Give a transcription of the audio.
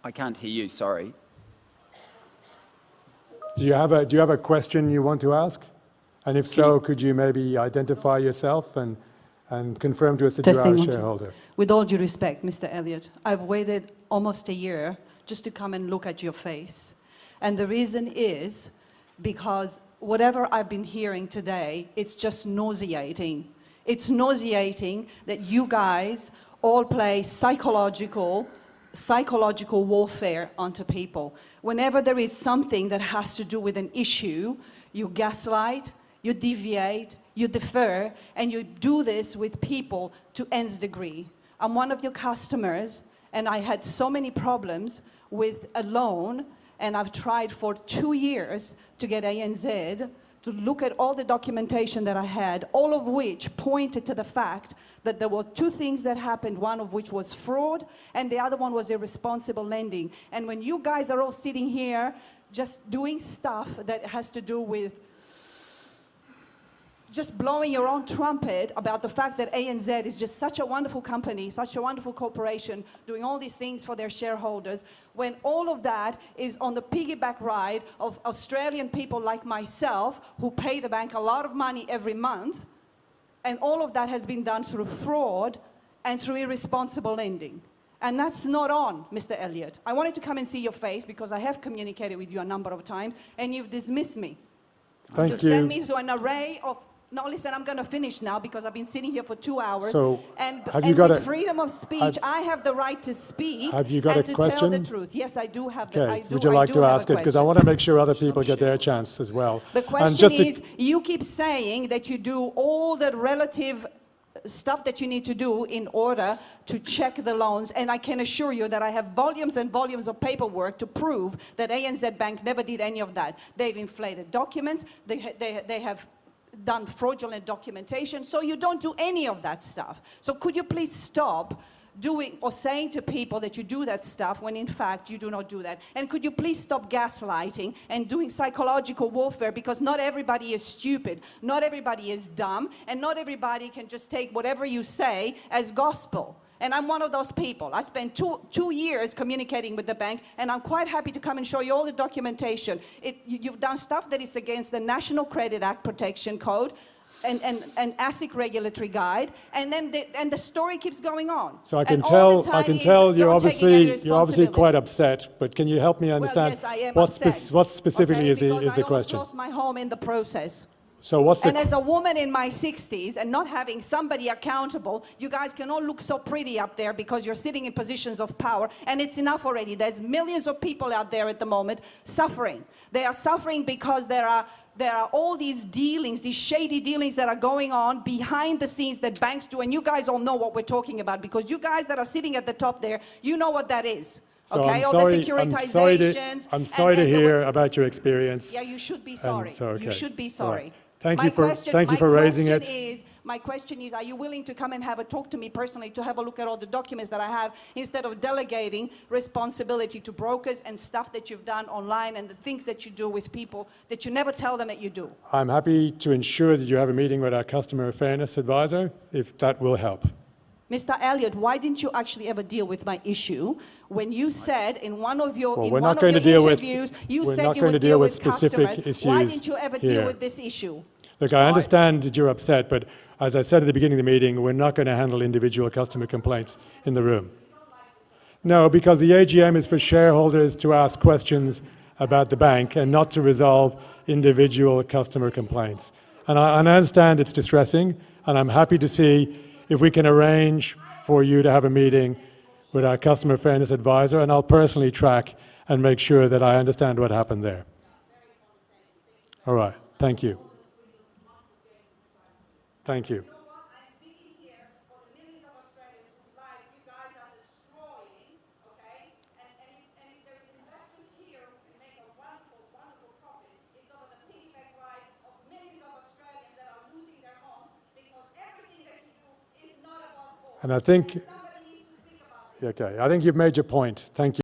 I can't hear you, sorry. Do you have a question you want to ask? And if so, could you maybe identify yourself and confirm to us that you are a shareholder? With all due respect, Mr. Elliott, I've waited almost a year just to come and look at your face. And the reason is because whatever I've been hearing today, it's just nauseating. It's nauseating that you guys all play psychological warfare onto people. Whenever there is something that has to do with an issue, you gaslight, you deviate, you defer, and you do this with people to nth degree. I'm one of your customers, and I had so many problems with a loan, and I've tried for 2 years to get ANZ to look at all the documentation that I had, all of which pointed to the fact that there were 2 things that happened, one of which was fraud, and the other one was irresponsible lending. And when you guys are all sitting here just doing stuff that has to do with just blowing your own trumpet about the fact that ANZ is just such a wonderful company, such a wonderful corporation, doing all these things for their shareholders, when all of that is on the piggyback ride of Australian people like myself who pay the bank a lot of money every month, and all of that has been done through fraud and through irresponsible lending. And that's not on, Mr. Elliott. I wanted to come and see your face because I have communicated with you a number of times, and you've dismissed me. Thank you. Send me to an array of... No, listen, I'm going to finish now because I've been sitting here for 2 hours. So, and with freedom of speech, I have the right to speak have you got and a to question? tell the truth. Yes, I do have the Okay, would you like to ask it? Because I want to make sure other people get their chance as well. The question is, you keep saying that you do all the relative stuff that you need to do in order to check the loans, and I can assure you that I have volumes and volumes of paperwork to prove that ANZ Bank never did any of that. They've inflated documents, they have done fraudulent documentation, so you don't do any of that stuff. So could you please stop doing or saying to people that you do that stuff when in fact you do not do that? And could you please stop gaslighting and doing psychological warfare, because not everybody is stupid, not everybody is dumb, and not everybody can just take whatever you say as gospel. And I'm one of those people. I spent two years communicating with the bank, and I'm quite happy to come and show you all the documentation. You've done stuff that is against the National Credit Act Protection Code and ASIC regulatory guide, and then the story keeps going on. So I can tell you're obviously quite upset, but can you help me understand what specifically is the question? I lost my home in the process. So what's the... And as a woman in my 60s and not having somebody accountable, you guys can all look so pretty up there because you're sitting in positions of power, and it's enough already. There's millions of people out there at the moment suffering. They are suffering because there are all these dealings, these shady dealings that are going on behind the scenes that banks do, and you guys all know what we're talking about, because you guys that are sitting at the top there, you know what that is. So okay, I'm sorry to hear about your experience. Yeah, you should be sorry. You should be sorry. Right. Thank you for raising it. My question is, are you willing to come and have a talk to me personally to have a look at all the documents that I have, instead of delegating responsibility to brokers and stuff that you've done online and the things that you do with people that you never tell them that you do? I'm happy to ensure that you have a meeting with our customer fairness advisor, if that will help. Mr. Elliott, why didn't you actually ever deal with my issue when you said in one of your interviews, you said you would deal with specific issues? Why didn't you ever deal with this issue? Look, I understand that you're upset, but as I said at the beginning of the meeting, we're not going to handle individual customer complaints in the room. No, because the AGM is for shareholders to ask questions about the bank and not to resolve individual customer complaints. And I understand it's distressing, and I'm happy to see if we can arrange for you to have a meeting with our customer fairness advisor, and I'll personally track and make sure that I understand what happened there. All right, thank you. Thank you. And I think, okay, I think you've made your point. Thank you.